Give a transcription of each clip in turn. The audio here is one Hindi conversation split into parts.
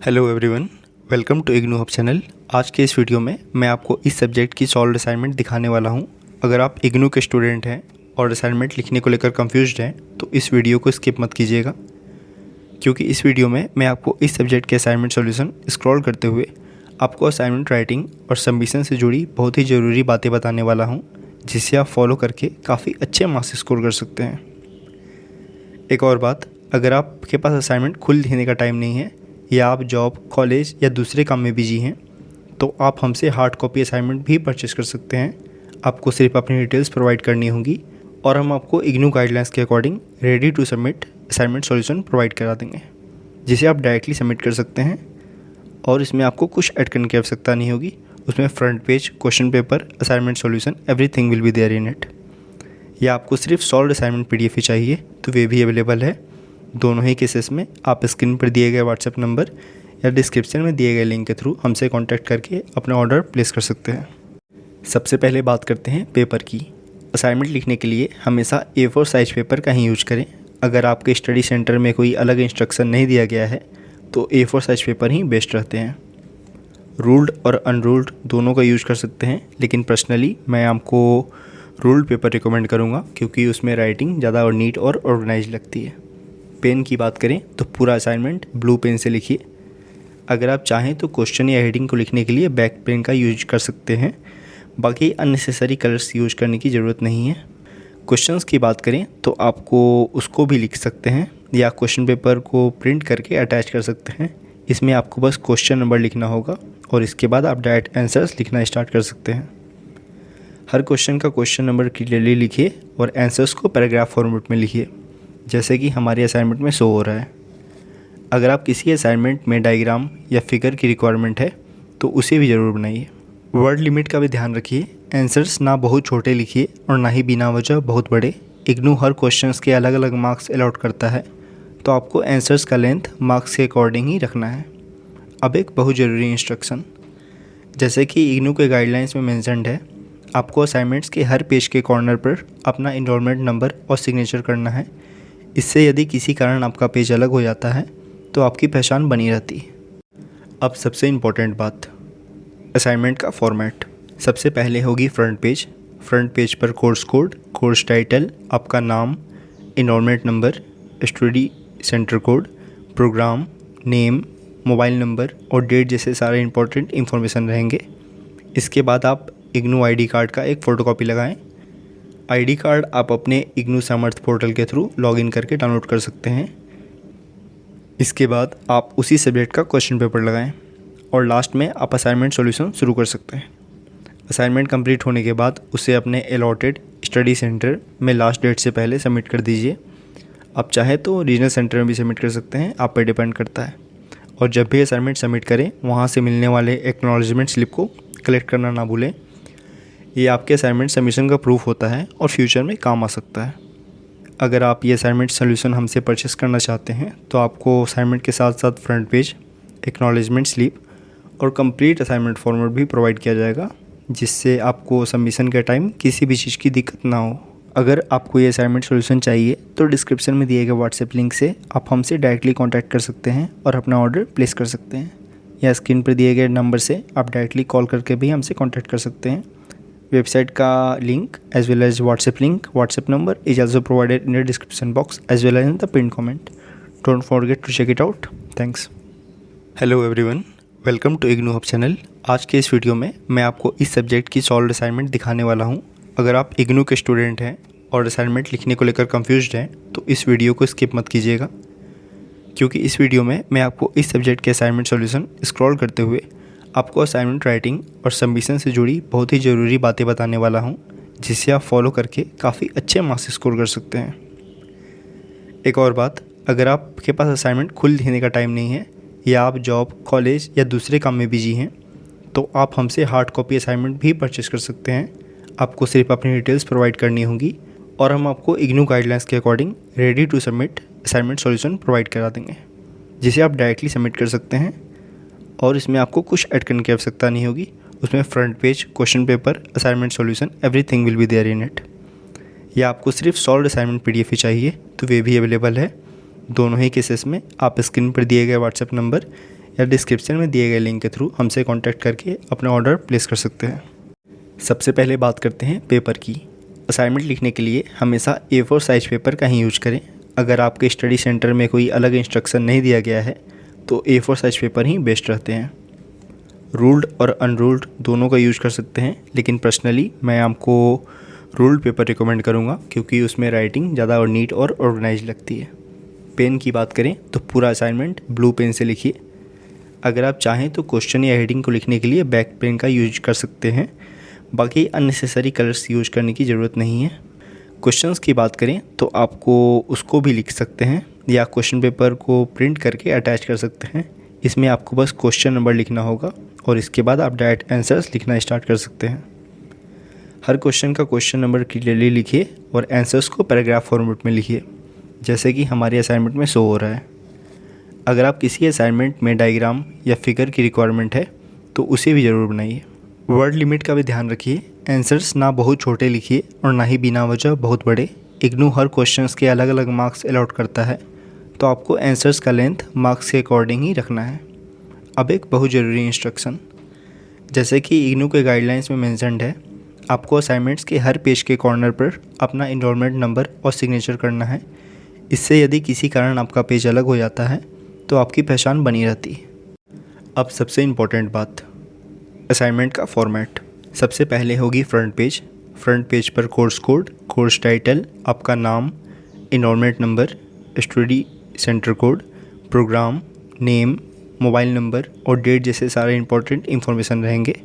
Hello everyone, welcome to IGNOU hub channel. आज के इस वीडियो में मैं आपको इस सब्जेक्ट की सॉल्व असाइनमेंट दिखाने वाला हूं। अगर आप इग्नू के स्टूडेंट हैं और असाइनमेंट लिखने को लेकर कंफ्यूज्ड हैं तो इस वीडियो को स्किप मत कीजिएगा, क्योंकि इस वीडियो में मैं आपको इस सब्जेक्ट के असाइनमेंट सॉल्यूशन स्क्रॉल करते हुए आपको असाइनमेंट राइटिंग और सबमिशन से जुड़ी बहुत ही ज़रूरी बातें बताने वाला हूँ, जिसे आप फॉलो करके काफ़ी अच्छे मार्क्स स्कोर कर सकते हैं। एक और बात, अगर आपके पास असाइनमेंट खुद लिखने का टाइम नहीं है या आप जॉब, कॉलेज या दूसरे काम में बिजी हैं तो आप हमसे हार्ड कॉपी असाइनमेंट भी परचेस कर सकते हैं। आपको सिर्फ अपनी डिटेल्स प्रोवाइड करनी होगी और हम आपको इग्नू गाइडलाइंस के according ready to submit assignment solution provide करा देंगे, जिसे आप डायरेक्टली सबमिट कर सकते हैं और इसमें आपको कुछ ऐड करने की आवश्यकता नहीं होगी। उसमें front page, question paper, assignment solution, everything will be there in it. या आपको सिर्फ सॉल्व असाइनमेंट PDF ही चाहिए तो वे भी अवेलेबल है। दोनों ही केसेस में आप स्क्रीन पर दिए गए व्हाट्सएप नंबर या डिस्क्रिप्शन में दिए गए लिंक के थ्रू हमसे कांटेक्ट करके अपना ऑर्डर प्लेस कर सकते हैं। सबसे पहले बात करते हैं पेपर की। असाइनमेंट लिखने के लिए हमेशा A4 साइज पेपर का ही यूज करें। अगर आपके स्टडी सेंटर में कोई अलग इंस्ट्रक्शन नहीं दिया गया है तो A4 साइज पेपर ही बेस्ट रहते हैं। रूल्ड और अनरूल्ड दोनों का यूज कर सकते हैं, लेकिन पर्सनली मैं आपको रूल्ड पेपर रिकमेंड करूँगा क्योंकि उसमें राइटिंग ज़्यादा और नीट और ऑर्गेनाइज लगती है। पेन की बात करें तो पूरा असाइनमेंट ब्लू पेन से लिखिए। अगर आप चाहें तो क्वेश्चन या हेडिंग को लिखने के लिए ब्लैक पेन का यूज कर सकते हैं। बाकी अननेसेसरी कलर्स यूज करने की ज़रूरत नहीं है। क्वेश्चंस की बात करें तो आपको उसको भी लिख सकते हैं या क्वेश्चन पेपर को प्रिंट करके अटैच कर सकते हैं। इसमें आपको बस क्वेश्चन नंबर लिखना होगा और इसके बाद आप डायरेक्ट आंसर्स लिखना स्टार्ट कर सकते हैं। हर क्वेश्चन का क्वेश्चन नंबर क्लियरली लिखिए और आंसर्स को पैराग्राफ फॉर्मेट में लिखिए, जैसे कि हमारे असाइनमेंट में शो हो रहा है। अगर आप किसी असाइनमेंट में डायग्राम या फिगर की रिक्वायरमेंट है तो उसे भी ज़रूर बनाइए। वर्ड लिमिट का भी ध्यान रखिए। आंसर्स ना बहुत छोटे लिखिए और ना ही बिना वजह बहुत बड़े। इग्नू हर क्वेश्चंस के अलग अलग मार्क्स अलॉट करता है, तो आपको आंसर्स का लेंथ मार्क्स के अकॉर्डिंग ही रखना है। अब एक बहुत ज़रूरी इंस्ट्रक्शन, जैसे कि इग्नू के गाइडलाइंस में मेंशन्ड है, आपको असाइनमेंट्स के हर पेज के कॉर्नर पर अपना इनरोलमेंट नंबर और सिग्नेचर करना है। इससे यदि किसी कारण आपका पेज अलग हो जाता है तो आपकी पहचान बनी रहती है। अब सबसे इम्पोर्टेंट बात, असाइनमेंट का फॉर्मेट। सबसे पहले होगी फ्रंट पेज। फ्रंट पेज पर कोर्स कोड, कोर्स टाइटल, आपका नाम, enrolment number, study centre code, programme name, mobile number और डेट जैसे सारे इंपॉर्टेंट इन्फॉर्मेशन रहेंगे। इसके बाद आप इग्नू ID कार्ड का एक फ़ोटोकॉपी लगाएं। ID कार्ड आप अपने इग्नू सामर्थ पोर्टल के थ्रू लॉगिन करके डाउनलोड कर सकते हैं। इसके बाद आप उसी सब्जेक्ट का क्वेश्चन पेपर लगाएं और लास्ट में आप असाइनमेंट सॉल्यूशन शुरू कर सकते हैं। असाइनमेंट कंप्लीट होने के बाद उसे अपने अलॉटेड स्टडी सेंटर में लास्ट डेट से पहले सबमिट कर दीजिए। आप चाहे तो रीजनल सेंटर में भी सबमिट कर सकते हैं, आप पर डिपेंड करता है। और जब भी असाइनमेंट सबमिट करें वहाँ से मिलने वाले एक्नॉलेजमेंट स्लिप को कलेक्ट करना ना भूलें। ये आपके असाइनमेंट सबमिशन का प्रूफ होता है और फ्यूचर में काम आ सकता है। अगर आप ये असाइनमेंट सॉल्यूशन हमसे परचेस करना चाहते हैं तो आपको असाइनमेंट के साथ साथ फ्रंट पेज, एक्नॉलेजमेंट स्लिप और कंप्लीट असाइनमेंट फॉर्मेट भी प्रोवाइड किया जाएगा, जिससे आपको सबमिशन के टाइम किसी भी चीज़ की दिक्कत ना हो। अगर आपको ये असाइनमेंट सॉल्यूशन चाहिए तो डिस्क्रिप्शन में दिए गए व्हाट्सएप लिंक से आप हमसे डायरेक्टली कॉन्टैक्ट कर सकते हैं और अपना ऑर्डर प्लेस कर सकते हैं, या स्क्रीन पर दिए गए नंबर से आप डायरेक्टली कॉल करके भी हमसे कॉन्टैक्ट कर सकते हैं। वेबसाइट का link as well as WhatsApp link, WhatsApp number is also provided in the description box as well as in the pinned comment. Don't forget to check it out. Thanks. Hello everyone, welcome to IGNOU hub channel. आज के इस वीडियो में मैं आपको इस सब्जेक्ट की सॉल्व असाइनमेंट दिखाने वाला हूँ। अगर आप इग्नू के स्टूडेंट हैं और असाइनमेंट लिखने को लेकर कंफ्यूज्ड हैं तो इस वीडियो को स्किप मत कीजिएगा, क्योंकि इस वीडियो में मैं आपको इस सब्जेक्ट के असाइनमेंट सॉल्यूशन स्क्रॉल करते हुए आपको असाइनमेंट राइटिंग और सबमिशन से जुड़ी बहुत ही ज़रूरी बातें बताने वाला हूं, जिसे आप फॉलो करके काफ़ी अच्छे मार्क्स स्कोर कर सकते हैं। एक और बात, अगर आपके पास असाइनमेंट खुद लिखने का टाइम नहीं है या आप जॉब, कॉलेज या दूसरे काम में बिजी हैं तो आप हमसे हार्ड कॉपी असाइनमेंट भी परचेस कर सकते हैं। आपको सिर्फ अपनी डिटेल्स प्रोवाइड करनी होगी और हम आपको इग्नू गाइडलाइंस के according ready to submit assignment solution provide करा देंगे, जिसे आप डायरेक्टली सबमिट कर सकते हैं और इसमें आपको कुछ ऐड करने की आवश्यकता नहीं होगी। उसमें front page, question paper, assignment solution, everything will be there in it. या आपको सिर्फ सॉल्व असाइनमेंट PDF ही चाहिए तो वे भी अवेलेबल है। दोनों ही केसेस में आप स्क्रीन पर दिए गए व्हाट्सएप नंबर या डिस्क्रिप्शन में दिए गए लिंक के थ्रू हमसे कांटेक्ट करके अपना ऑर्डर प्लेस कर सकते हैं। सबसे पहले बात करते हैं पेपर की। असाइनमेंट लिखने के लिए हमेशा A4 साइज पेपर का ही यूज करें। अगर आपके स्टडी सेंटर में कोई अलग इंस्ट्रक्शन नहीं दिया गया है तो A4 साइज पेपर ही बेस्ट रहते हैं। रूल्ड और अनरूल्ड दोनों का यूज़ कर सकते हैं, लेकिन पर्सनली मैं आपको रूल्ड पेपर रिकमेंड करूँगा क्योंकि उसमें राइटिंग ज़्यादा और नीट और ऑर्गेनाइज लगती है। पेन की बात करें तो पूरा असाइनमेंट ब्लू पेन से लिखिए। अगर आप चाहें तो क्वेश्चन या हेडिंग को लिखने के लिए ब्लैक पेन का यूज कर सकते हैं। बाकी अननेसेसरी कलर्स यूज करने की ज़रूरत नहीं है। क्वेश्चंस की बात करें तो आपको उसको भी लिख सकते हैं या क्वेश्चन पेपर को प्रिंट करके अटैच कर सकते हैं। इसमें आपको बस क्वेश्चन नंबर लिखना होगा और इसके बाद आप डायरेक्ट आंसर्स लिखना स्टार्ट कर सकते हैं। हर क्वेश्चन का क्वेश्चन नंबर क्लियरली लिखिए और आंसर्स को पैराग्राफ फॉर्मेट में लिखिए, जैसे कि हमारे असाइनमेंट में शो हो रहा है। अगर आप किसी असाइनमेंट में डायग्राम या फिगर की रिक्वायरमेंट है तो उसे भी ज़रूर बनाइए। वर्ड लिमिट का भी ध्यान रखिए। आंसर्स ना बहुत छोटे लिखिए और ना ही बिना वजह बहुत बड़े। इग्नू हर क्वेश्चंस के अलग अलग मार्क्स अलॉट करता है, तो आपको आंसर्स का लेंथ मार्क्स के अकॉर्डिंग ही रखना है। अब एक बहुत ज़रूरी इंस्ट्रक्शन, जैसे कि इग्नू के गाइडलाइंस में मेंशन्ड है, आपको असाइनमेंट्स के हर पेज के कॉर्नर पर अपना इनरोलमेंट नंबर और सिग्नेचर करना है। इससे यदि किसी कारण आपका पेज अलग हो जाता है तो आपकी पहचान बनी रहती है। अब सबसे इम्पोर्टेंट बात, असाइनमेंट का फॉर्मेट। सबसे पहले होगी फ्रंट पेज। फ्रंट पेज पर कोर्स कोड, कोर्स टाइटल, आपका नाम, enrolment number, study centre code, programme name, mobile number और डेट जैसे सारे इंपॉर्टेंट इन्फॉर्मेशन रहेंगे।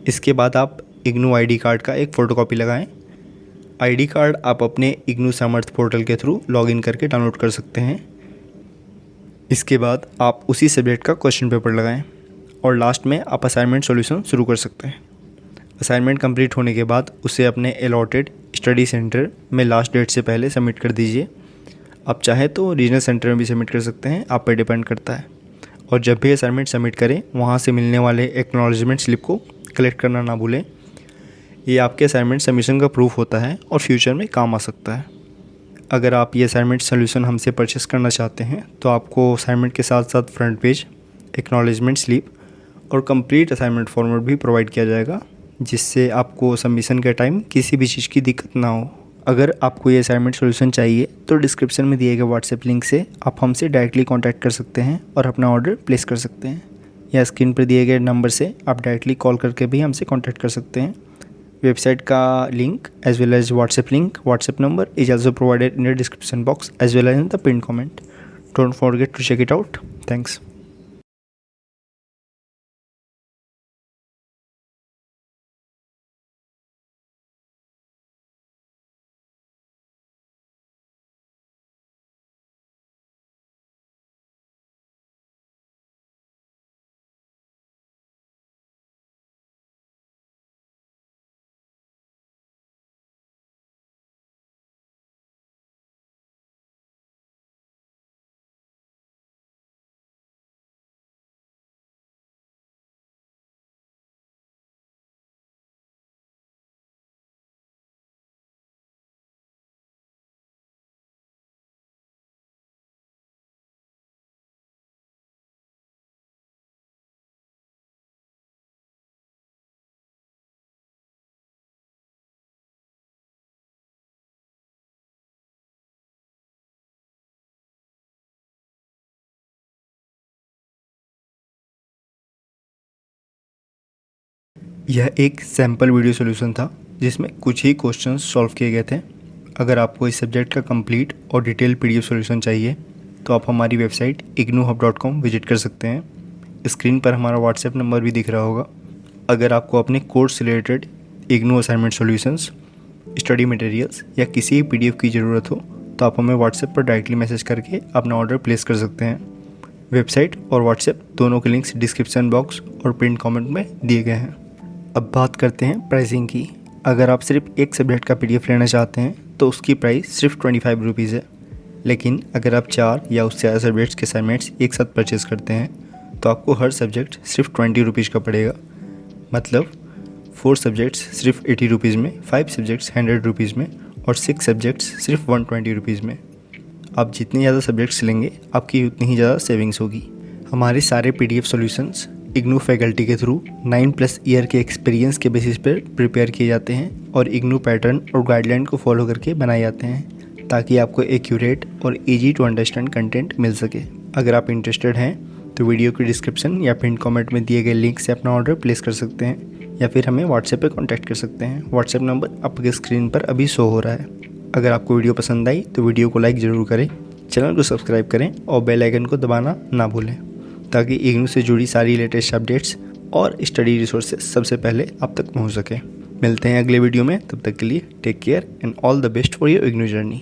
इसके बाद आप इग्नू आईडी कार्ड का एक फ़ोटोकॉपी लगाएं। आईडी कार्ड आप अपने इग्नू सामर्थ पोर्टल के थ्रू लॉगिन करके डाउनलोड कर सकते हैं। इसके बाद आप उसी सब्जेक्ट का क्वेश्चन पेपर लगाएं और लास्ट में आप असाइनमेंट सॉल्यूशन शुरू कर सकते हैं। असाइनमेंट कंप्लीट होने के बाद उसे अपने अलॉटेड स्टडी सेंटर में लास्ट डेट से पहले सबमिट कर दीजिए। आप चाहे तो रीजनल सेंटर में भी सबमिट कर सकते हैं, आप पे डिपेंड करता है। और जब भी असाइनमेंट सबमिट करें वहाँ से मिलने वाले एक्नॉलेजमेंट स्लिप को कलेक्ट करना ना भूलें। ये आपके असाइनमेंट सबमिशन का प्रूफ होता है और फ्यूचर में काम आ सकता है। अगर आप ये असाइनमेंट सोल्यूशन हमसे परचेस करना चाहते हैं तो आपको असाइनमेंट के साथ साथ फ्रंट पेज, एक्नॉलेजमेंट स्लिप और कंप्लीट असाइनमेंट फॉर्मेट भी प्रोवाइड किया जाएगा, जिससे आपको सबमिशन के टाइम किसी भी चीज़ की दिक्कत ना हो। अगर आपको ये असाइनमेंट सॉल्यूशन चाहिए तो डिस्क्रिप्शन में दिए गए व्हाट्सएप लिंक से आप हमसे डायरेक्टली कांटेक्ट कर सकते हैं और अपना ऑर्डर प्लेस कर सकते हैं, या स्क्रीन पर दिए गए नंबर से आप डायरेक्टली कॉल करके भी हमसे कांटेक्ट कर सकते हैं। वेबसाइट का link as well as WhatsApp link, WhatsApp number is also provided in the description box as well as in the pinned comment. Don't forget to check it out. Thanks. यह एक सैम्पल वीडियो सॉल्यूशन था जिसमें कुछ ही क्वेश्चंस सॉल्व किए गए थे। अगर आपको इस सब्जेक्ट का कंप्लीट और डिटेल PDF सॉल्यूशन चाहिए तो आप हमारी वेबसाइट ignuhub.com विजिट कर सकते हैं। स्क्रीन पर हमारा व्हाट्सएप नंबर भी दिख रहा होगा। अगर आपको अपने कोर्स से related IGNOU assignment solutions, study materials या किसी PDF की ज़रूरत हो तो आप हमें व्हाट्सएप पर डायरेक्टली मैसेज करके अपना ऑर्डर प्लेस कर सकते हैं। वेबसाइट और व्हाट्सएप दोनों के लिंक्स डिस्क्रिप्शन बॉक्स और पिन कमेंट में दिए गए हैं। अब बात करते हैं प्राइसिंग की। अगर आप सिर्फ एक सब्जेक्ट का PDF लेना चाहते हैं तो उसकी प्राइस सिर्फ 25 रुपीज़ है, लेकिन अगर आप 4 या उससे ज़्यादा सब्जेक्ट्स के असाइनमेंट्स एक साथ परचेज़ करते हैं तो आपको हर सब्जेक्ट सिर्फ 20 रुपीज़ का पड़ेगा। मतलब 4 सब्जेक्ट्स सिर्फ 80 रुपीज़ में, 5 सब्जेक्ट्स 100 रुपीज़ में और 6 सब्जेक्ट्स सिर्फ 120 रुपीज़ में। आप जितने ज़्यादा सब्जेक्ट्स लेंगे आपकी उतनी ही ज़्यादा सेविंग्स होगी। हमारे सारे PDF सॉल्यूशंस इग्नू फैकल्टी के थ्रू 9+ ईयर के एक्सपीरियंस के बेसिस पर प्रिपेयर किए जाते हैं और इग्नू पैटर्न और गाइडलाइन को फॉलो करके बनाए जाते हैं ताकि आपको एक्यूरेट और इजी टू अंडरस्टैंड कंटेंट मिल सके। अगर आप इंटरेस्टेड हैं तो वीडियो की डिस्क्रिप्शन या पिन कमेंट में दिए गए लिंक से अपना ऑर्डर प्लेस कर सकते हैं या फिर हमें व्हाट्सएप पे कांटेक्ट कर सकते हैं। व्हाट्सएप नंबर आपके स्क्रीन पर अभी शो हो रहा है। अगर आपको वीडियो पसंद आई तो वीडियो को लाइक ज़रूर करें, चैनल को सब्सक्राइब करें और बेल आइकन को दबाना ना भूलें ताकि इग्नू से जुड़ी सारी लेटेस्ट अपडेट्स और स्टडी रिसोर्सेज सबसे पहले आप तक पहुंच सके। मिलते हैं अगले वीडियो में, तब तक के लिए take care and all the best for your IGNOU journey.